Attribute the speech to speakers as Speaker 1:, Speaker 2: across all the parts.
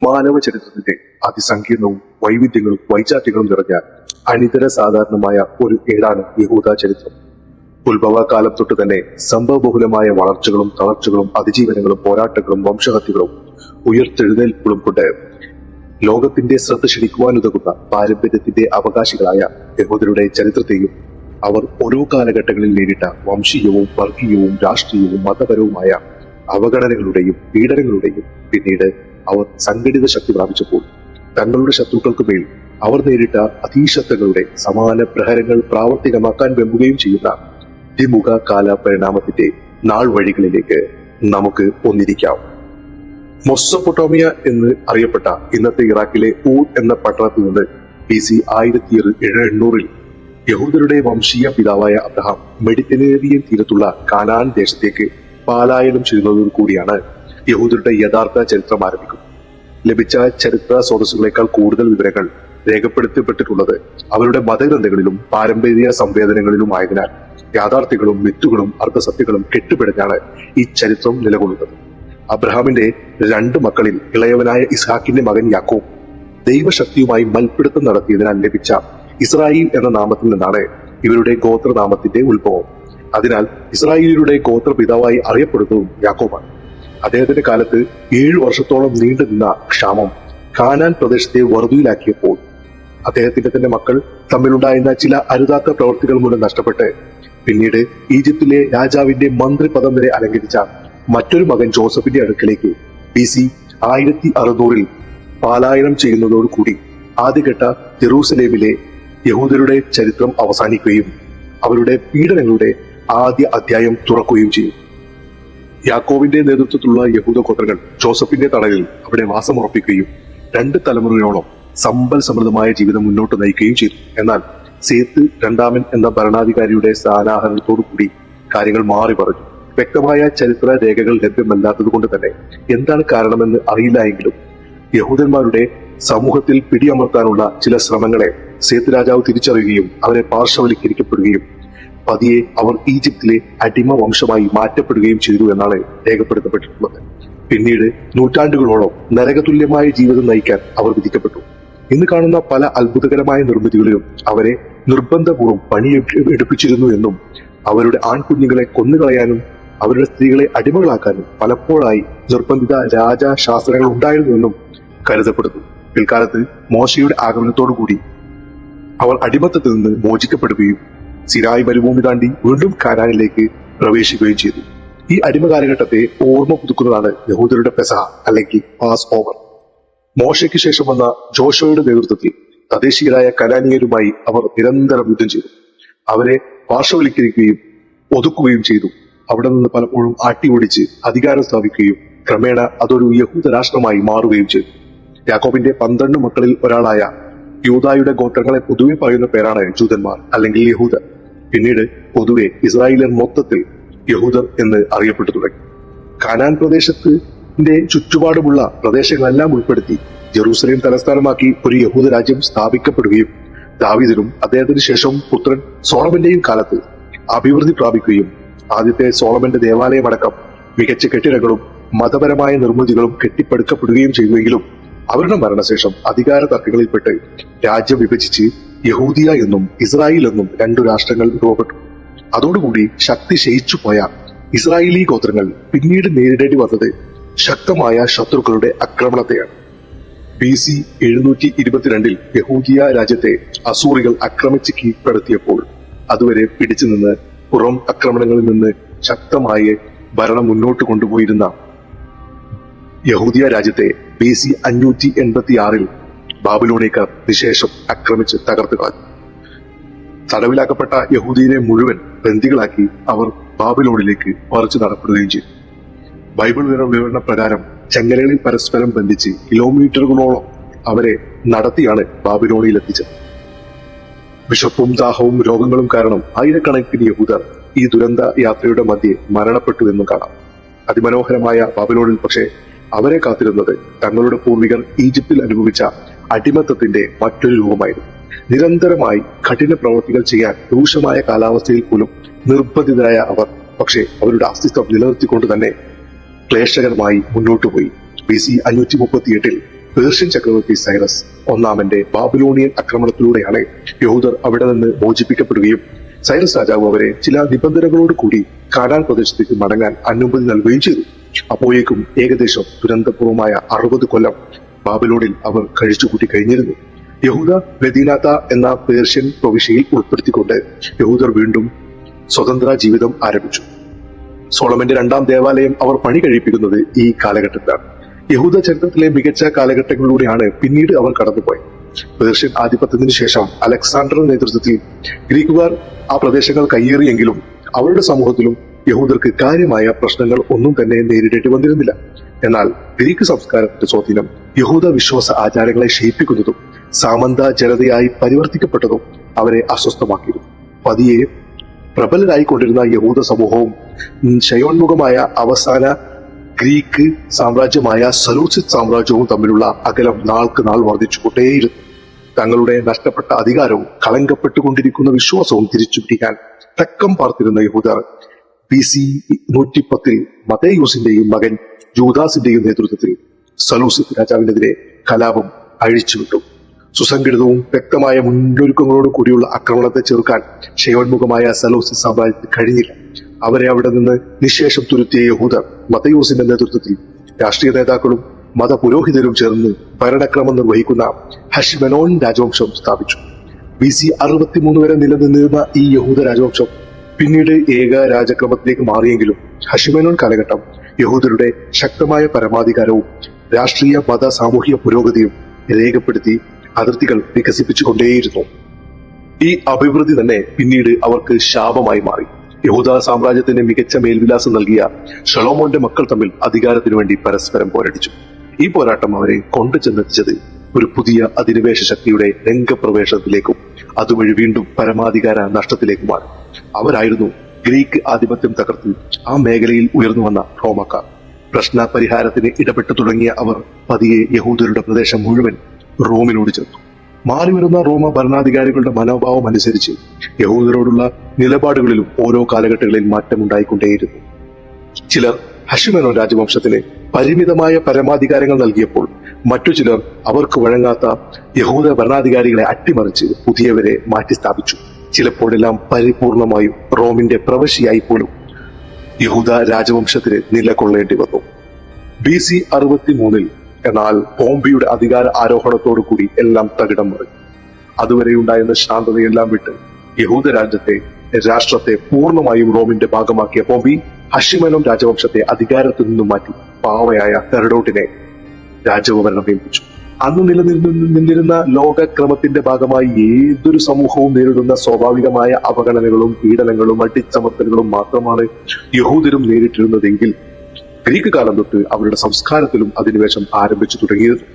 Speaker 1: മാനവ ചരിത്രത്തിന്റെ അതിസങ്കീർണവും വൈവിധ്യങ്ങളും വൈചാത്യങ്ങളും നിറഞ്ഞ അനിതര സാധാരണമായ ഒരു ഏടാണ് യഹൂദ ചരിത്രം. ഉത്ഭവകാലം തൊട്ട് തന്നെ സംഭവബഹുലമായ വളർച്ചകളും തളർച്ചകളും അതിജീവനങ്ങളും പോരാട്ടങ്ങളും വംശഹത്യകളും ഉയർത്തെഴുന്നേൽപ്പുകളും കൊണ്ട് ലോകത്തിന്റെ ശ്രദ്ധ ക്ഷണിക്കുവാനുതകുന്ന പാരമ്പര്യത്തിന്റെ അവകാശികളായ യഹൂദരുടെ ചരിത്രത്തെയും അവർ ഓരോ കാലഘട്ടങ്ങളിൽ നേരിട്ട വംശീയവും വർഗീയവും രാഷ്ട്രീയവും മതപരവുമായ അവഗണനകളുടെയും പീഡനങ്ങളുടെയും പിന്നീട് അവർ സംഘടിത ശക്തി പ്രാപിച്ചപ്പോൾ തങ്ങളുടെ ശത്രുക്കൾക്ക് മേൽ അവർ നേരിട്ട അധീശത്വങ്ങളുടെ സമാന പ്രഹരങ്ങൾ പ്രാവർത്തികമാക്കാൻ വെമ്പുകയും ചെയ്യുന്ന ദ്വിമുഖ കാല പരിണാമത്തിന്റെ നാൾ വഴികളിലേക്ക് നമുക്ക് ഒന്നിരിക്കാം. മൊസൊപ്പൊട്ടോമിയ എന്ന് അറിയപ്പെട്ട ഇന്നത്തെ ഇറാഖിലെ ഊർ എന്ന പട്ടണത്തിൽ നിന്ന് BC 1800 യഹൂദരുടെ വംശീയ പിതാവായ അബ്രഹാം മെഡിറ്ററേനിയൻ തീരത്തുള്ള കാനാൻ ദേശത്തേക്ക് പലായനം ചെയ്യുന്നതോടു കൂടിയാണ് യഹൂദരുടെ യഥാർത്ഥ ചരിത്രം ആരംഭിക്കുന്നത്. ലഭിച്ച ചരിത്ര സ്രോതസ്സുകളേക്കാൾ കൂടുതൽ വിവരങ്ങൾ രേഖപ്പെടുത്തപ്പെട്ടിട്ടുള്ളത് അവരുടെ മതഗ്രന്ഥങ്ങളിലും പാരമ്പര്യ സംവേദനങ്ങളിലും ആയതിനാൽ യാഥാർത്ഥ്യങ്ങളും മിത്തുകളും അർദ്ധസത്യങ്ങളും കെട്ടുപിടഞ്ഞാണ് ഈ ചരിത്രം നിലകൊള്ളുന്നത്. അബ്രഹാമിന്റെ 2 മക്കളിൽ ഇളയവനായ ഇസ്ഹാക്കിന്റെ മകൻ യാക്കോബ് ദൈവശക്തിയുമായി മൽപ്പിടുത്തം നടത്തിയതിനാൽ ലഭിച്ച ഇസ്രായേൽ എന്ന നാമത്തിൽ നിന്നാണ് ഇവരുടെ ഗോത്രനാമത്തിന്റെ ഉത്ഭവം. അതിനാൽ ഇസ്രായേലിയുടെ ഗോത്രപിതാവായി അറിയപ്പെടുന്നതും യാക്കോബാണ്. അദ്ദേഹത്തിന്റെ കാലത്ത് 7 വർഷത്തോളം നീണ്ടുനിന്ന ക്ഷാമം കാനാൻ പ്രദേശത്തെ വറുതിയിലാക്കിയപ്പോൾ അദ്ദേഹത്തിന്റെ തന്നെ മക്കൾ തമ്മിലുണ്ടായിരുന്ന ചില അരുതാത്ത പ്രവൃത്തികൾ മൂലം നഷ്ടപ്പെട്ട് പിന്നീട് ഈജിപ്തിലെ രാജാവിന്റെ മന്ത്രിപദം വരെ അലങ്കരിച്ച മറ്റൊരു മകൻ ജോസഫിന്റെ അടുക്കലേക്ക് BC 1600 പലായനം ചെയ്യുന്നതോടുകൂടി ആദ്യഘട്ട ജെറൂസലേമിലെ യഹൂദരുടെ ചരിത്രം അവസാനിക്കുകയും അവരുടെ പീഡനങ്ങളുടെ ആദ്യ അധ്യായം തുറക്കുകയും ചെയ്യും. യാക്കോബിന്റെ നേതൃത്വത്തിലുള്ള യഹൂദ ഗോത്രങ്ങൾ ജോസഫിന്റെ തടവിൽ അവിടെ വാസമുറപ്പിക്കുകയും 2 തലമുറയോളം സമ്പൽ സമൃദ്ധമായ ജീവിതം മുന്നോട്ട് നയിക്കുകയും ചെയ്തു. എന്നാൽ സേത്ത് രണ്ടാമൻ എന്ന ഭരണാധികാരിയുടെ സ്ഥാനാഹരണത്തോടുകൂടി കാര്യങ്ങൾ മാറി പറഞ്ഞു. വ്യക്തമായ ചരിത്ര രേഖകൾ ലഭ്യമല്ലാത്തത് കൊണ്ട് തന്നെ എന്താണ് കാരണമെന്ന് അറിയില്ല എങ്കിലും യഹൂദന്മാരുടെ സമൂഹത്തിൽ പിടിയമർത്താനുള്ള ചില ശ്രമങ്ങളെ സേത്ത് രാജാവ് തിരിച്ചറിയുകയും അവരെ പാർശ്വവൽക്കരിക്കപ്പെടുകയും പതിയെ അവർ ഈജിപ്തിലെ അടിമ വംശമായി മാറ്റപ്പെടുകയും ചെയ്തു എന്നാണ് രേഖപ്പെടുത്തപ്പെട്ടിട്ടുള്ളത്. പിന്നീട് നൂറ്റാണ്ടുകളോളം നരകതുല്യമായ ജീവിതം നയിക്കാൻ അവർ വിധിക്കപ്പെട്ടു. ഇന്ന് കാണുന്ന പല അത്ഭുതകരമായ നിർമ്മിതികളിലും അവരെ നിർബന്ധപൂർവ്വം പണിയെടുപ്പിച്ചിരുന്നു എന്നും അവരുടെ ആൺകുഞ്ഞുങ്ങളെ കൊന്നുകളയാനും അവരുടെ സ്ത്രീകളെ അടിമകളാക്കാനും പലപ്പോഴായി നിർബന്ധിത രാജശാസ്ത്രങ്ങൾ ഉണ്ടായിരുന്നുവെന്നും കരുതപ്പെടുന്നു. പിൽക്കാലത്ത് മോശയുടെ ആഗമനത്തോടുകൂടി അവർ അടിമത്തത്തിൽ നിന്ന് മോചിക്കപ്പെടുകയും സിനായ് മരുഭൂമി താണ്ടി വീണ്ടും കാനാനിലേക്ക് പ്രവേശിക്കുകയും ചെയ്തു. ഈ അടിമ കാലഘട്ടത്തെ ഓർമ്മ പുതുക്കുന്നതാണ് യഹൂദരുടെ പെസഹ അല്ലെങ്കിൽ പാസ് ഓവർ. മോശയ്ക്ക് ശേഷം വന്ന ജോഷോയുടെ നേതൃത്വത്തിൽ തദ്ദേശീയരായ കനാനിയരുമായി അവർ നിരന്തരം യുദ്ധം ചെയ്തു. അവരെ പാർശ്വവൽക്കരിക്കുകയും ഒതുക്കുകയും ചെയ്തു. അവിടെ നിന്ന് പലപ്പോഴും ഓടിച്ച് അധികാരം സ്ഥാപിക്കുകയും ക്രമേണ അതൊരു യഹൂദ രാഷ്ട്രമായി മാറുകയും ചെയ്തു. യാക്കോബിന്റെ 12 മക്കളിൽ ഒരാളായ യൂദായുടെ ഗോത്രങ്ങളെ പൊതുവെ പറയുന്ന പേരാണ് ജൂതന്മാർ അല്ലെങ്കിൽ യഹൂദർ. പിന്നീട് പൊതുവെ ഇസ്രായേലിയർ മൊത്തത്തിൽ യഹൂദർ എന്ന് അറിയപ്പെട്ടു തുടങ്ങി. കാനാൻ പ്രദേശത്തിന്റെ ചുറ്റുപാടുമുള്ള പ്രദേശങ്ങളെല്ലാം ഉൾപ്പെടുത്തി ജെറൂസലേം തലസ്ഥാനമാക്കി ഒരു യഹൂദ രാജ്യം സ്ഥാപിക്കപ്പെടുകയും ദാവീദിനും അദ്ദേഹത്തിന് ശേഷം പുത്രൻ സോളമന്റെയും കാലത്ത് അഭിവൃദ്ധി പ്രാപിക്കുകയും ആദ്യത്തെ സോളമന്റെ ദേവാലയമടക്കം മികച്ച കെട്ടിടങ്ങളും മതപരമായ നിർമ്മിതികളും കെട്ടിപ്പടുക്കപ്പെടുകയും ചെയ്യുമെങ്കിലും അവരുടെ മരണശേഷം അധികാര തർക്കങ്ങളിൽപ്പെട്ട് രാജ്യം വിഭജിച്ച് യഹൂദിയ എന്നും ഇസ്രായേൽ എന്നും 2 രാഷ്ട്രങ്ങൾ രൂപപ്പെട്ടു. അതോടുകൂടി ശക്തി ക്ഷയിച്ചു പോയ ഇസ്രായേലി ഗോത്രങ്ങൾ പിന്നീട് നേരിടേണ്ടി വന്നത് ശക്തമായ ശത്രുക്കളുടെ ആക്രമണത്തെയാണ്. BC 722 യഹൂദിയ രാജ്യത്തെ അസൂറികൾ ആക്രമിച്ച് കീഴ്പ്പെടുത്തിയപ്പോൾ അതുവരെ പിടിച്ചു നിന്ന് പുറം ആക്രമണങ്ങളിൽ നിന്ന് ശക്തമായ ഭരണം മുന്നോട്ട് കൊണ്ടുപോയിരുന്ന യഹൂദിയ രാജ്യത്തെ BC 586 ബാബിലോണിയക്കാർ നിശേഷം ആക്രമിച്ച് തകർത്തു കളഞ്ഞു. തടവിലാക്കപ്പെട്ട യഹൂദിയെ മുഴുവൻ ബന്ദികളാക്കി അവർ ബാബിലോണിലേക്ക് പറിച്ചു നടപ്പെടുകയും ചെയ്തു. ബൈബിൾ വിവരണ പ്രകാരം ചങ്ങലകളിൽ പരസ്പരം ബന്ധിച്ച് കിലോമീറ്ററുകളോളം അവരെ നടത്തിയാണ് ബാബിലോണിയിൽ എത്തിച്ചത്. വിശപ്പും ദാഹവും രോഗങ്ങളും കാരണം ആയിരക്കണക്കിന് യഹൂദർ ഈ ദുരന്ത യാത്രയുടെ മധ്യേ മരണപ്പെട്ടു എന്നും കാണാം. അതിമനോഹരമായ ബാബിലോണിൽ പക്ഷേ അവരെ കാത്തിരുന്നത് തങ്ങളുടെ പൂർവികർ ഈജിപ്തിൽ അനുഭവിച്ച അടിമത്തത്തിന്റെ മറ്റൊരു രൂപമായിരുന്നു. നിരന്തരമായി കഠിന പ്രവർത്തികൾ ചെയ്യാൻ രൂക്ഷമായ കാലാവസ്ഥയിൽ പോലും നിർബന്ധിതരായ അവർ പക്ഷേ അവരുടെ അസ്തിത്വം നിലനിർത്തിക്കൊണ്ട് തന്നെ ക്ലേശകരമായി മുന്നോട്ടുപോയി. BC 538 പേർഷ്യൻ ചക്രവർത്തി സൈറസ് ഒന്നാമന്റെ ബാബിലോണിയൻ ആക്രമണത്തിലൂടെയാണ് യഹൂദർ അവിടെ നിന്ന് മോചിപ്പിക്കപ്പെടുകയും സൈറസ് രാജാവ് അവരെ ചില നിബന്ധനകളോട് കൂടി കാനാൻ പ്രദേശത്തേക്ക് മടങ്ങാൻ അനുമതി നൽകുകയും ചെയ്തു. അപ്പോഴേക്കും ഏകദേശം ദുരന്തപൂർവമായ 60 കൊല്ലം ബാബിലോണിൽ അവർ കഴിച്ചുകൂട്ടി കഴിഞ്ഞിരുന്നു. യഹൂദ മെദീനാത്ത എന്ന പേർഷ്യൻ പ്രവിശ്യയിൽ ഉൾപ്പെടുത്തിക്കൊണ്ട് യഹൂദർ വീണ്ടും സ്വതന്ത്ര ജീവിതം ആരംഭിച്ചു. സോളമന്റെ 2ാം ദേവാലയം അവർ പണി കഴിപ്പിക്കുന്നത് ഈ കാലഘട്ടത്തിലാണ്. യഹൂദ ചരിത്രത്തിലെ മികച്ച കാലഘട്ടങ്ങളിലൂടെയാണ് പിന്നീട് അവർ കടന്നുപോയത്. പേർഷ്യൻ ആധിപത്യത്തിന് ശേഷം അലക്സാണ്ടറുടെ നേതൃത്വത്തിൽ ഗ്രീക്കുകാർ ആ പ്രദേശങ്ങൾ കയ്യേറിയെങ്കിലും അവരുടെ സമൂഹത്തിലും യഹൂദർക്ക് കാര്യമായ പ്രശ്നങ്ങൾ ഒന്നും തന്നെ നേരിടേണ്ടി വന്നിരുന്നില്ല. എന്നാൽ ഗ്രീക്ക് സംസ്കാരത്തിന്റെ സ്വാധീനം യഹൂദ വിശ്വാസ ആചാരങ്ങളെ ക്ഷയിപ്പിക്കുന്നതും സാമന്ത ജനതയായി പരിവർത്തിക്കപ്പെട്ടതും അവരെ അസ്വസ്ഥമാക്കിയിരുന്നു. പതിയെ പ്രബലരായിക്കൊണ്ടിരുന്ന യഹൂദ സമൂഹവും ക്ഷയോന്മുഖമായ അവസാന ഗ്രീക്ക് സാമ്രാജ്യമായ സലൂസിഡ് സാമ്രാജ്യവും തമ്മിലുള്ള അകലം നാൾക്ക് നാൾ വർദ്ധിച്ചുകൊണ്ടേയിരുന്നു. തങ്ങളുടെ നഷ്ടപ്പെട്ട അധികാരവും കളങ്കപ്പെട്ടുകൊണ്ടിരിക്കുന്ന വിശ്വാസവും തിരിച്ചുപിടിക്കാൻ തക്കം പാർത്തിരുന്ന യഹൂദർ BC 110 മത്തേയൂസിന്റെയും മകൻ ജൂദാസിന്റെയും നേതൃത്വത്തിൽ സലൂസിഡ് രാജാവിനെതിരെ കലാപം അഴിച്ചുവിട്ടു. സുസംഘടിതവും വ്യക്തമായ മുന്നൊരുക്കങ്ങളോട് കൂടിയുള്ള ആക്രമണത്തെ ചെറുക്കാൻ ക്ഷയോന്മുഖമായ സലൂസിഡ് സാമ്രാജ്യത്തിന് കഴിഞ്ഞില്ല. അവരെ അവിടെ നിന്ന് നിശേഷം തുരുത്തിയ യഹൂദർ മത്തേയൂസിന്റെ നേതൃത്വത്തിൽ രാഷ്ട്രീയ നേതാക്കളും മതപുരോഹിതരും ചേർന്ന് ഭരണക്രമം നിർവഹിക്കുന്ന ഹഷ്മനോൻ രാജവംശം സ്ഥാപിച്ചു. BC 63 വരെ നിലനിന്നിരുന്ന ഈ യഹൂദ രാജവംശം പിന്നീട് ഏക രാജക്രമത്തിലേക്ക് മാറിയെങ്കിലും ഹഷ്മനോൻ കാലഘട്ടം യഹൂദരുടെ ശക്തമായ പരമാധികാരവും രാഷ്ട്രീയ മത സാമൂഹിക പുരോഗതിയും രേഖപ്പെടുത്തി അതിർത്തികൾ വികസിപ്പിച്ചുകൊണ്ടേയിരുന്നു. ഈ അഭിവൃദ്ധി തന്നെ പിന്നീട് അവർക്ക് ശാപമായി മാറി. യഹൂദ സാമ്രാജ്യത്തിന് മികച്ച മേൽവിലാസം നൽകിയ ശലോമോന്റെ മക്കൾ തമ്മിൽ അധികാരത്തിനു വേണ്ടി പരസ്പരം പോരടിച്ചു. ഈ പോരാട്ടം അവരെ കൊണ്ടുചെന്നെത്തിച്ചത് ഒരു പുതിയ അധിനിവേശ ശക്തിയുടെ രംഗപ്രവേശനത്തിലേക്കും അതുവഴി വീണ്ടും പരമാധികാര നഷ്ടത്തിലേക്കുമാണ്. അവരായിരുന്നു ഗ്രീക്ക് ആധിപത്യം തകർത്ത് ആ മേഖലയിൽ ഉയർന്നു വന്ന റോമക്കാർ. പ്രശ്ന പരിഹാരത്തിന് ഇടപെട്ടു തുടങ്ങിയ അവർ പതിയെ യഹൂദരുടെ പ്രദേശം മുഴുവൻ റോമിനോട് ചേർത്തു. മാറിവരുന്ന റോമ ഭരണാധികാരികളുടെ മനോഭാവം അനുസരിച്ച് യഹൂദരോടുള്ള നിലപാടുകളിലും ഓരോ കാലഘട്ടങ്ങളിൽ മാറ്റമുണ്ടായിക്കൊണ്ടേയിരുന്നു. ചിലർ ഹഷ്മനോൻ രാജവംശത്തിന് പരിമിതമായ പരമാധികാരങ്ങൾ നൽകിയപ്പോൾ മറ്റു ചിലർ അവർക്ക് വഴങ്ങാത്ത യഹൂദ ഭരണാധികാരികളെ അട്ടിമറിച്ച് പുതിയവരെ മാറ്റി സ്ഥാപിച്ചു. ചിലപ്പോഴെല്ലാം പരിപൂർണമായും റോമിന്റെ പ്രവശ്യയായി പോലും യഹൂദ രാജവംശത്തിന് നിലകൊള്ളേണ്ടി വന്നു. BC 63 എന്നാൽ പോംപിയുടെ അധികാര ആരോഹണത്തോടു കൂടി എല്ലാം തകിടം മറിഞ്ഞു. അതുവരെ ഉണ്ടായിരുന്ന ശാന്തതയെല്ലാം വിട്ട് യഹൂദ രാഷ്ട്രത്തെ പൂർണ്ണമായും റോമിന്റെ ഭാഗമാക്കിയ പോംപി ഹഷ്മനോൻ രാജവംശത്തെ അധികാരത്തിൽ നിന്നും മാറ്റി പാവയായ ഹെറഡോട്ടിനെ രാജഭരണം ഏൽപ്പിച്ചു. അന്ന് നിലനിന്നിരുന്ന ലോകക്രമത്തിന്റെ ഭാഗമായി ഏതൊരു സമൂഹവും നേരിടുന്ന സ്വാഭാവികമായ അവഗണനകളും പീഡനങ്ങളും അടിച്ചമർത്തലുകളും മാത്രമാണ് യഹൂദരും നേരിട്ടിരുന്നതെങ്കിൽ ഗ്രീക്ക് കാലം തൊട്ട് അവരുടെ സംസ്കാരത്തിലും അധിനിവേശം ആരംഭിച്ചു തുടങ്ങിയിരുന്നു.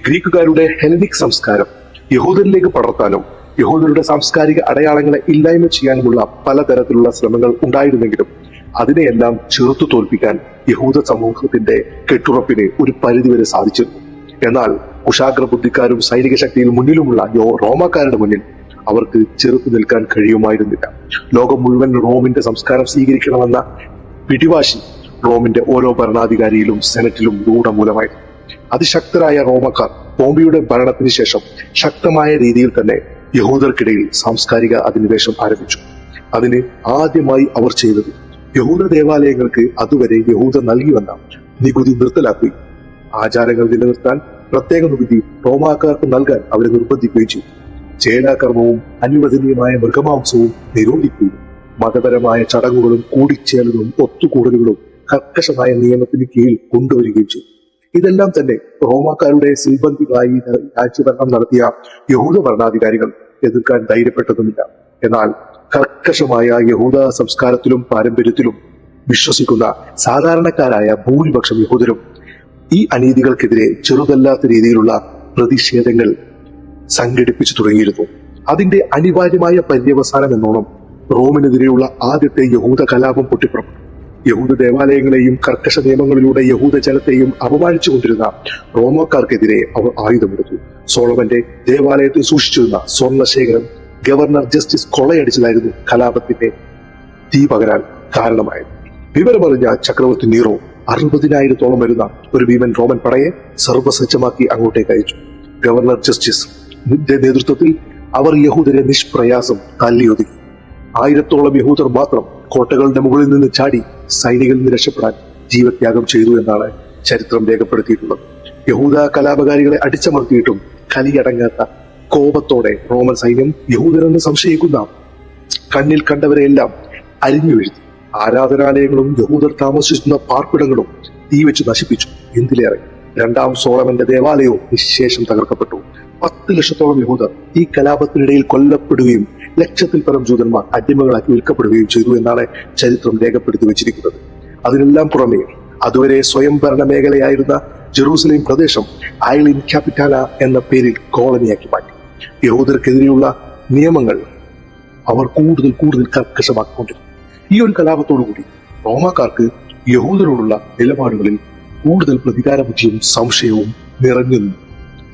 Speaker 1: ഗ്രീക്കുകാരുടെ ഹെലനിക് സംസ്കാരം യഹൂദരിലേക്ക് പടർത്താനും യഹൂദരുടെ സാംസ്കാരിക അടയാളങ്ങളെ ഇല്ലായ്മ ചെയ്യാനുമുള്ള പലതരത്തിലുള്ള ശ്രമങ്ങൾ ഉണ്ടായിരുന്നെങ്കിലും അതിനെയെല്ലാം ചെറുത്തു തോൽപ്പിക്കാൻ യഹൂദ സമൂഹത്തിന്റെ കെട്ടുറപ്പിന് ഒരു പരിധിവരെ സാധിച്ചിരുന്നു. എന്നാൽ കുശാഗ്ര ബുദ്ധിക്കാരും സൈനിക ശക്തിയിൽ മുന്നിലുമുള്ള റോമാക്കാരുടെ മുന്നിൽ അവർക്ക് ചെറുത്തു നിൽക്കാൻ കഴിയുമായിരുന്നില്ല. ലോകം മുഴുവൻ റോമിന്റെ സംസ്കാരം സ്വീകരിക്കണമെന്ന പിടിവാശി റോമിന്റെ ഓരോ ഭരണാധികാരിയിലും സെനറ്റിലും രൂഢമൂലമായിരുന്നു. അതിശക്തരായ റോമക്കാർ പോംപിയുടെ ഭരണത്തിന് ശേഷം ശക്തമായ രീതിയിൽ തന്നെ യഹൂദർക്കിടയിൽ സാംസ്കാരിക അധിനിവേശം ആരംഭിച്ചു. അതിന് ആദ്യമായി അവർ ചെയ്തത് യഹൂദ ദേവാലയങ്ങൾക്ക് അതുവരെ യഹൂദ നൽകി വന്ന നികുതി നിർത്തലാക്കുകയും ആചാരങ്ങൾ നിലനിർത്താൻ പ്രത്യേക നികുതി റോമാക്കാർക്ക് നൽകാൻ അവരെ നിർബന്ധിക്കുകയും ചെയ്തു. ചേലാകർമ്മവും അനുവദനീയമായ മൃഗമാംസവും നിരോധിക്കുകയും മതപരമായ ചടങ്ങുകളും കൂടിച്ചേരലും ഒത്തുകൂടലുകളും കർക്കശമായ നിയമത്തിന് കീഴിൽ കൊണ്ടുവരികയും ചെയ്തു. ഇതെല്ലാം തന്നെ റോമാക്കാരുടെ സിൽബന്ധികളായി രാജ്യഭരണം നടത്തിയ യഹൂദ ഭരണാധികാരികൾ എതിർക്കാൻ ധൈര്യപ്പെട്ടതുമില്ല. എന്നാൽ കർക്കശമായ യഹൂദ സംസ്കാരത്തിലും പാരമ്പര്യത്തിലും വിശ്വസിക്കുന്ന സാധാരണക്കാരായ ഭൂരിപക്ഷം യഹൂദരും ഈ അനീതികൾക്കെതിരെ ചെറുതല്ലാത്ത രീതിയിലുള്ള പ്രതിഷേധങ്ങൾ സംഘടിപ്പിച്ചു തുടങ്ങിയിരുന്നു. അതിന്റെ അനിവാര്യമായ പര്യവസാനം എന്നോണം റോമിനെതിരെയുള്ള ആദ്യത്തെ യഹൂദ കലാപം പൊട്ടിപ്പുറപ്പെട്ടു. യഹൂദ ദേവാലയങ്ങളെയും കർക്കശ നിയമങ്ങളിലൂടെ യഹൂദ ജനത്തെയും അപമാനിച്ചുകൊണ്ടിരുന്ന റോമാക്കാർക്കെതിരെ അവർ ആയുധമെടുത്തു. സോളമന്റെ ദേവാലയത്തിൽ സൂക്ഷിച്ചിരുന്ന സ്വർണശേഖരം ഗവർണർ ജസ്റ്റിസ് കൊള്ളയടിച്ചതായിരുന്നു കലാപത്തിന്റെ തീ പകരാൻ കാരണമായത്. വിവരമറിഞ്ഞ ചക്രവർത്തി നീറോ 60,000-ഓളം വരുന്ന ഒരു ഭീമൻ റോമൻ പടയെ സർവ്വസജ്ജമാക്കി അങ്ങോട്ടേക്ക് അയച്ചു. ഗവർണർ ജസ്റ്റിസ് നേതൃത്വത്തിൽ അവർ യഹൂദരെ നിഷ്പ്രയാസം തല്ലിയൊതുക്കി. 1000-ഓളം യഹൂദർ മാത്രം കോട്ടകളുടെ മുകളിൽ നിന്ന് ചാടി സൈനികരിൽ നിന്ന് രക്ഷപ്പെടാൻ ജീവത്യാഗം ചെയ്തു എന്നാണ് ചരിത്രം രേഖപ്പെടുത്തിയിട്ടുള്ളത്. യഹൂദ കലാപകാരികളെ അടിച്ചമർത്തിയിട്ടും കലിയടങ്ങാത്ത കോപത്തോടെ റോമൻ സൈന്യം യഹൂദരെന്ന് സംശയിക്കുന്ന കണ്ണിൽ കണ്ടവരെയെല്ലാം അരിഞ്ഞു വീഴ്ത്തി. ആരാധനാലയങ്ങളും യഹൂദർ താമസിക്കുന്ന പാർപ്പിടങ്ങളും തീവെച്ച് നശിപ്പിച്ചു. എന്തിലേറെ, 2-ാം സോളമന്റെ ദേവാലയവും നിശേഷം തകർക്കപ്പെട്ടു. 10 ലക്ഷത്തോളം യഹൂദർ ഈ കലാപത്തിനിടയിൽ കൊല്ലപ്പെടുകയും ലക്ഷത്തിൽ പരം ജൂതന്മാർ അടിമകളാക്കി വിൽക്കപ്പെടുകയും ചെയ്തു എന്നാണ് ചരിത്രം രേഖപ്പെടുത്തി വെച്ചിരിക്കുന്നത്. അതിനെല്ലാം പുറമെ അതുവരെ സ്വയംഭരണ മേഖലയായിരുന്ന ജെറൂസലേം പ്രദേശം ഐലിൻ ക്യാപിറ്റാല എന്ന പേരിൽ കോളനിയാക്കി മാറ്റി. യഹൂദർക്കെതിരെയുള്ള നിയമങ്ങൾ അവർ കൂടുതൽ കർക്കശമാക്കിക്കൊണ്ടിരുന്നു. ഈ ഒരു കലാപത്തോടുകൂടി റോമാക്കാർക്ക് യഹൂദരോടുള്ള നിലപാടുകളിൽ കൂടുതൽ പ്രതികാര ബുദ്ധിയും സംശയവും നിറഞ്ഞു നിന്നു.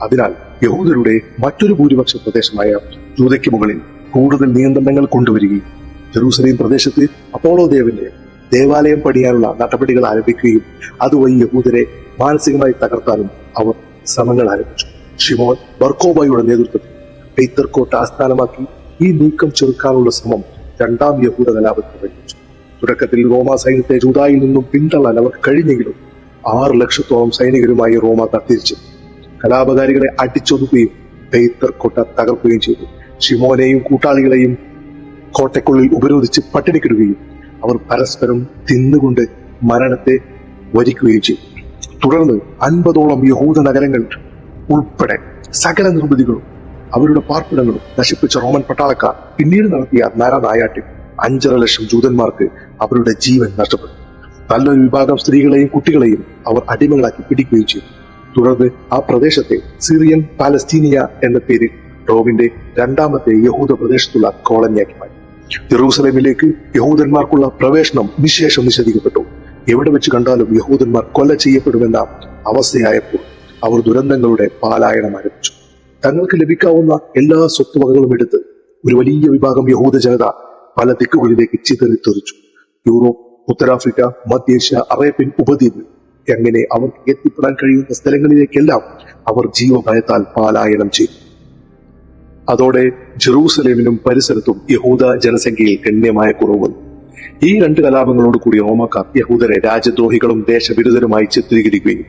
Speaker 1: അതിനാൽ യഹൂദരുടെ മറ്റൊരു ഭൂരിപക്ഷ പ്രദേശമായ ജൂദയ്ക്ക് മുകളിൽ കൂടുതൽ നിയന്ത്രണങ്ങൾ കൊണ്ടുവരികയും ജെറൂസലേം പ്രദേശത്ത് അപ്പോളോ ദേവന്റെ ദേവാലയം പണിയാനുള്ള നടപടികൾ ആരംഭിക്കുകയും അതുവഴി യഹൂദരെ മാനസികമായി തകർത്താനും അവർ ശ്രമങ്ങൾ ആരംഭിച്ചു. ഷിമോൻ ബർക്കോബയുടെ നേതൃത്വത്തിൽ പെയ്ത്തർ കോട്ട ആസ്ഥാനമാക്കി ഈ നീക്കം ചെറുക്കാനുള്ള ശ്രമം 2-ാം യഹൂദ കലാപത്തിൽ പ്രയോഗിച്ചു. തുടക്കത്തിൽ റോമ സൈന്യത്തെ ജൂദായിൽ നിന്നും പിന്തള്ളാൻ അവർക്ക് കഴിഞ്ഞെങ്കിലും 6 ലക്ഷത്തോളം സൈനികരുമായി റോമാക്കാർ തിരിച്ചു. കലാപകാരികളെ അടിച്ചൊതുക്കുകയും പെയ്ത്തർ കോട്ട തകർക്കുകയും ചെയ്തു. ഷിമോനെയും കൂട്ടാളികളെയും കോട്ടയ്ക്കുള്ളിൽ ഉപരോധിച്ച് പട്ടിണിക്കിടുകയും അവർ പരസ്പരം തിന്നുകൊണ്ട് മരണത്തെ വരിക്കുകയും ചെയ്തു. തുടർന്ന് 50ഓളം യഹൂദ നഗരങ്ങൾ ഉൾപ്പെടെ സകല നിർമ്മിതികളും അവരുടെ പാർപ്പിടങ്ങളും നശിപ്പിച്ച റോമൻ പട്ടാളക്കാർ പിന്നീട് നടത്തിയ നരനായാട്ടിൽ 5.5 ലക്ഷം ജൂതന്മാർക്ക് അവരുടെ ജീവൻ നഷ്ടപ്പെട്ടു. നല്ലൊരു വിഭാഗം സ്ത്രീകളെയും കുട്ടികളെയും അവർ അടിമകളാക്കി പിടിക്കുകയും ചെയ്തു. തുടർന്ന് ആ പ്രദേശത്തെ സിറിയൻ പാലസ്തീനിയ എന്ന പേരിൽ റോമിന്റെ 2ാമത്തെ യഹൂദ പ്രദേശത്തുള്ള കോളനിയാക്കി മാറ്റി. ജെറൂസലേമിലേക്ക് യഹൂദന്മാർക്കുള്ള പ്രവേശനം നിശേഷം നിഷേധിക്കപ്പെട്ടു. എവിടെ വെച്ച് കണ്ടാലും യഹൂദന്മാർ കൊല ചെയ്യപ്പെടുമെന്ന അവസ്ഥയായപ്പോൾ അവർ ദുരന്തങ്ങളുടെ പാലായനം ആരംഭിച്ചു. തങ്ങൾക്ക് ലഭിക്കാവുന്ന എല്ലാ സ്വത്തുവകകളും എടുത്ത് ഒരു വലിയ വിഭാഗം യഹൂദ ജനത പല ദിക്കുകളിലേക്ക് ചിതറിത്തെറിച്ചു. യൂറോപ്പ്, ഉത്തരാഫ്രിക്ക, മധ്യേഷ്യ, അറേബ്യൻ ഉപദ്വീപ് എങ്ങനെ അവർക്ക് എത്തിപ്പെടാൻ കഴിയുന്ന സ്ഥലങ്ങളിലേക്കെല്ലാം അവർ ജീവഭയത്താൽ പാലായനം ചെയ്തു. അതോടെ ജെറൂസലേമിനും പരിസരത്തും യഹൂദ ജനസംഖ്യയിൽ ഗണ്യമായ കുറവ് വന്നു. ഈ 2 കലാപങ്ങളോട് കൂടി റോമാക്കാർ യഹൂദരെ രാജ്യദ്രോഹികളും ദേശവിരുദ്ധരുമായി ചിത്രീകരിക്കുകയും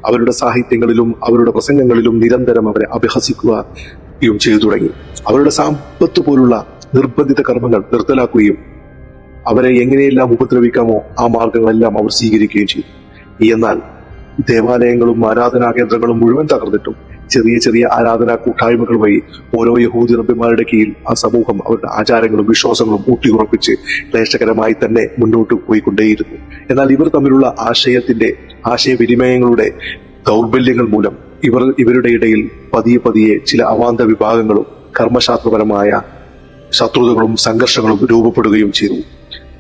Speaker 1: അവരുടെ സാഹിത്യങ്ങളിലും അവരുടെ പ്രസംഗങ്ങളിലും നിരന്തരം അവരെ അപഹസിക്കുകയും ചെയ്തു തുടങ്ങി. അവരുടെ സമ്പത്ത് പോലുള്ള നിർബന്ധിത കർമ്മങ്ങൾ നിർത്തലാക്കുകയും അവരെ എങ്ങനെയെല്ലാം ഉപദ്രവിക്കാമോ ആ മാർഗങ്ങളെല്ലാം അവർ സ്വീകരിക്കുകയും ചെയ്തു. എന്നാൽ ദേവാലയങ്ങളും ആരാധനാ കേന്ദ്രങ്ങളും മുഴുവൻ തകർന്നിട്ടും ചെറിയ ആരാധനാ കൂട്ടായ്മകൾ വഴി ഓരോ യഹൂദ റബ്ബിമാരുടെ കീഴിൽ ആ സമൂഹം അവരുടെ ആചാരങ്ങളും വിശ്വാസങ്ങളും ഊട്ടിയുറപ്പിച്ച് ക്ലേശകരമായി തന്നെ മുന്നോട്ട് പോയിക്കൊണ്ടേയിരുന്നു. എന്നാൽ ഇവർ തമ്മിലുള്ള ആശയവിനിമയങ്ങളുടെ ദൗർബല്യങ്ങൾ മൂലം ഇവരുടെ ഇടയിൽ പതിയെ ചില അവാന്ത വിഭാഗങ്ങളും കർമ്മശാസ്ത്രപരമായ ശത്രുതകളും സംഘർഷങ്ങളും രൂപപ്പെടുകയും ചെയ്തു.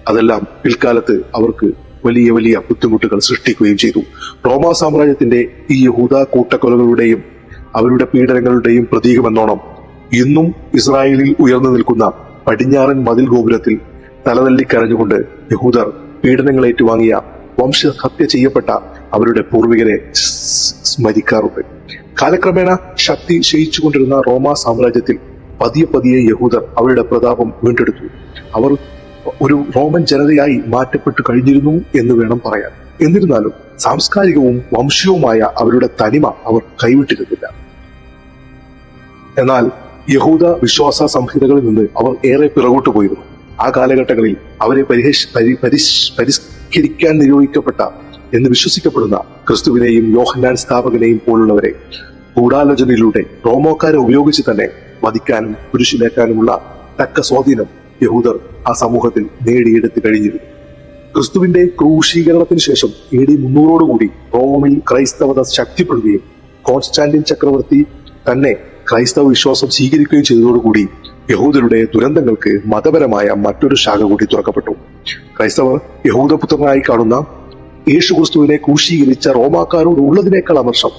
Speaker 1: അതെല്ലാം പിൽക്കാലത്ത് അവർക്ക് വലിയ ബുദ്ധിമുട്ടുകൾ സൃഷ്ടിക്കുകയും ചെയ്തു. റോമാ സാമ്രാജ്യത്തിന്റെ ഈ യഹൂദ കൂട്ടക്കൊലകളുടെയും അവരുടെ പീഡനങ്ങളുടെയും പ്രതീകമെന്നോണം ഇന്നും ഇസ്രായേലിൽ ഉയർന്നു നിൽക്കുന്ന പടിഞ്ഞാറൻ മതിൽ ഗോപുരത്തിൽ തലതല്ലിക്കരഞ്ഞുകൊണ്ട് യഹൂദർ പീഡനങ്ങൾ ഏറ്റുവാങ്ങിയ വംശഹത്യ ചെയ്യപ്പെട്ട അവരുടെ പൂർവികരെ സ്മരിക്കാറുണ്ട്. കാലക്രമേണ ശക്തി ക്ഷയിച്ചുകൊണ്ടിരുന്ന റോമാ സാമ്രാജ്യത്തിൽ പതിയെ യഹൂദർ അവരുടെ പ്രതാപം വീണ്ടെടുത്തു. അവർ ഒരു റോമൻ ജനതയായി മാറ്റപ്പെട്ടു കഴിഞ്ഞിരുന്നു എന്ന് വേണം പറയാൻ. എന്നിരുന്നാലും സാംസ്കാരികവും വംശീയവുമായ അവരുടെ തനിമ അവർ കൈവിട്ടിരുന്നില്ല. എന്നാൽ യഹൂദ വിശ്വാസ സംഹിതകളിൽ നിന്ന് അവർ ഏറെ പിറകോട്ട് പോയിരുന്നു. ആ കാലഘട്ടങ്ങളിൽ അവരെ പരിഷ്കരിക്കാൻ നിയോഗിക്കപ്പെട്ട എന്ന് വിശ്വസിക്കപ്പെടുന്ന ക്രിസ്തുവിനെയും യോഹന്നാൻ സ്ഥാപകനെയും പോലുള്ളവരെ ഗൂഢാലോചനയിലൂടെ റോമോക്കാരെ ഉപയോഗിച്ച് തന്നെ വധിക്കാനും കുരിശിലേക്കാനുമുള്ള തക്ക സ്വാധീനം യഹൂദർ ആ സമൂഹത്തിൽ നേടിയെടുത്തു കഴിഞ്ഞിരുന്നു. ക്രിസ്തുവിന്റെ ക്രൂശീകരണത്തിന് ശേഷം AD 300 റോമിൽ ക്രൈസ്തവത ശക്തിപ്പെടുകയും കോൺസ്റ്റാന്റിൻ ചക്രവർത്തി തന്നെ ക്രൈസ്തവ വിശ്വാസം സ്വീകരിക്കുകയും ചെയ്തതോടുകൂടി യഹൂദരുടെ ദുരന്തങ്ങൾക്ക് മതപരമായ മറ്റൊരു ശാഖ കൂടി തുറക്കപ്പെട്ടു. ക്രൈസ്തവർ യഹൂദപുത്രനായി കാണുന്ന യേശുക്രിസ്തുവിനെ ക്രൂശീകരിച്ച റോമാക്കാരോട് ഉള്ളതിനേക്കാൾ അമർഷം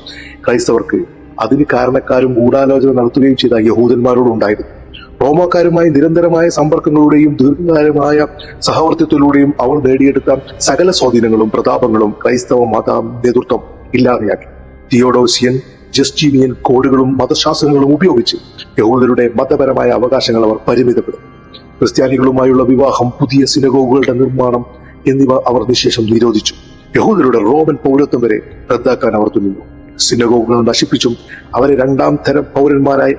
Speaker 1: ക്രൈസ്തവർക്ക് അതിന് കാരണക്കാരും ഗൂഢാലോചന നടത്തുകയും ചെയ്ത യഹൂദന്മാരോടുണ്ടായിരുന്നു. റോമാക്കാരുമായി നിരന്തരമായ സമ്പർക്കങ്ങളുടെയും ദീർഘകാലമായ സഹവർത്തിത്വത്തിലൂടെയും അവർ നേടിയെടുത്ത സകല സ്വാധീനങ്ങളും പ്രതാപങ്ങളും ക്രൈസ്തവ മത നേതൃത്വം ഇല്ലാതെയാക്കി. തിയോഡോസിയൻ, ജസ്റ്റീനിയൻ കോഡുകളും മതശാസ്ത്രങ്ങളും ഉപയോഗിച്ച് യഹൂദരുടെ മതപരമായ അവകാശങ്ങൾ അവർ പരിമിതപ്പെടുത്തി. ക്രിസ്ത്യാനികളുമായുള്ള വിവാഹം, പുതിയ സിനഗോഗുകളുടെ നിർമ്മാണം എന്നിവ അവർ നിശേഷം നിരോധിച്ചു. യഹൂദരുടെ റോമൻ പൗരത്വം വരെ റദ്ദാക്കാൻ അവർ തുനിഞ്ഞു. സിനഗോഗുകൾ നശിപ്പിച്ചും അവരെ രണ്ടാം തരം പൗരന്മാരായി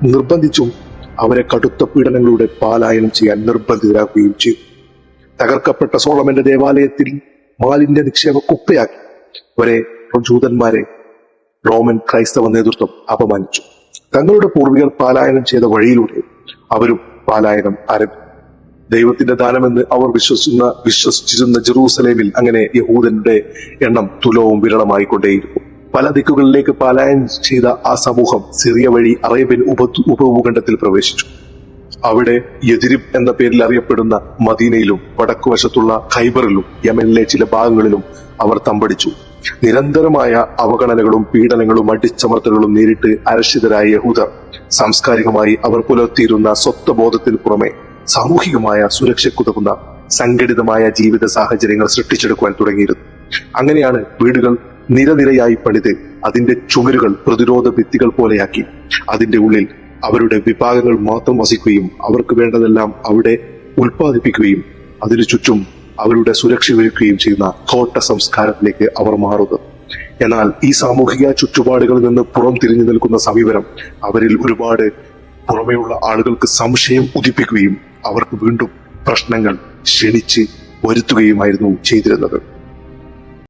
Speaker 1: നിർബന്ധിച്ചും അവരെ കടുത്ത പീഡനങ്ങളുടെ പാലായനം ചെയ്യാൻ നിർബന്ധിതരാക്കുകയും ചെയ്തു. തകർക്കപ്പെട്ട സോളമന്റെ ദേവാലയത്തിൽ മാലിന്യ നിക്ഷേപ കുപ്പയാക്കി അവരെ ജൂതന്മാരെ റോമൻ ക്രൈസ്തവ നേതൃത്വം അപമാനിച്ചു. തങ്ങളുടെ പൂർവികർ പാലായനം ചെയ്ത വഴിയിലൂടെ അവരും പാലായനം ആരംഭിച്ചു. ദൈവത്തിന്റെ ദാനമെന്ന് അവർ വിശ്വസിച്ചിരുന്ന ജെറൂസലേമിൽ അങ്ങനെ യഹൂദന്റെ എണ്ണം തുലവും വിരളമായി കൊണ്ടേയിരുന്നു. പല ദിക്കുകളിലേക്ക് പാലായനം ചെയ്ത ആ സമൂഹം സിറിയ വഴി അറേബ്യൻ ഉപഭൂഖണ്ഡത്തിൽ പ്രവേശിച്ചു. അവിടെ യദിരിബ് എന്ന പേരിൽ അറിയപ്പെടുന്ന മദീനയിലും വടക്കുവശത്തുള്ള ഖൈബറിലും യമനിലെ ചില ഭാഗങ്ങളിലും അവർ തമ്പടിച്ചു. നിരന്തരമായ അവഗണനകളും പീഡനങ്ങളും അടിച്ചമർത്തലുകളും നേരിട്ട് അരക്ഷിതരായ യഹൂദർ സാംസ്കാരികമായി അവർ പുലർത്തിയിരുന്ന സ്വത്വബോധത്തിന് പുറമെ സാമൂഹികമായ സുരക്ഷയ്ക്കുതകുന്ന സംഘടിതമായ ജീവിത സാഹചര്യങ്ങൾ സൃഷ്ടിച്ചെടുക്കുവാൻ തുടങ്ങിയിരുന്നു. അങ്ങനെയാണ് വീടുകൾ നിരനിരയായി പണിത് അതിന്റെ ചുമരുകൾ പ്രതിരോധ ഭിത്തികൾ പോലെയാക്കി അതിന്റെ ഉള്ളിൽ അവരുടെ വിഭാഗങ്ങൾ മാത്രം വസിക്കുകയും അവർക്ക് വേണ്ടതെല്ലാം അവിടെ ഉൽപ്പാദിപ്പിക്കുകയും അതിനു ചുറ്റും അവരുടെ സുരക്ഷ ഒരുക്കുകയും ചെയ്യുന്ന കോട്ട സംസ്കാരത്തിലേക്ക് അവർ മാറുന്നത്. എന്നാൽ ഈ സാമൂഹിക ചുറ്റുപാടുകളിൽ നിന്ന് പുറം തിരിഞ്ഞു നിൽക്കുന്ന സമീപനം അവരിൽ ഒരുപാട് പുറമെയുള്ള ആളുകൾക്ക് സംശയം ഉദിപ്പിക്കുകയും അവർക്ക് വീണ്ടും പ്രശ്നങ്ങൾ ക്ഷണിച്ച് വരുത്തുകയുമായിരുന്നു ചെയ്തിരുന്നത്.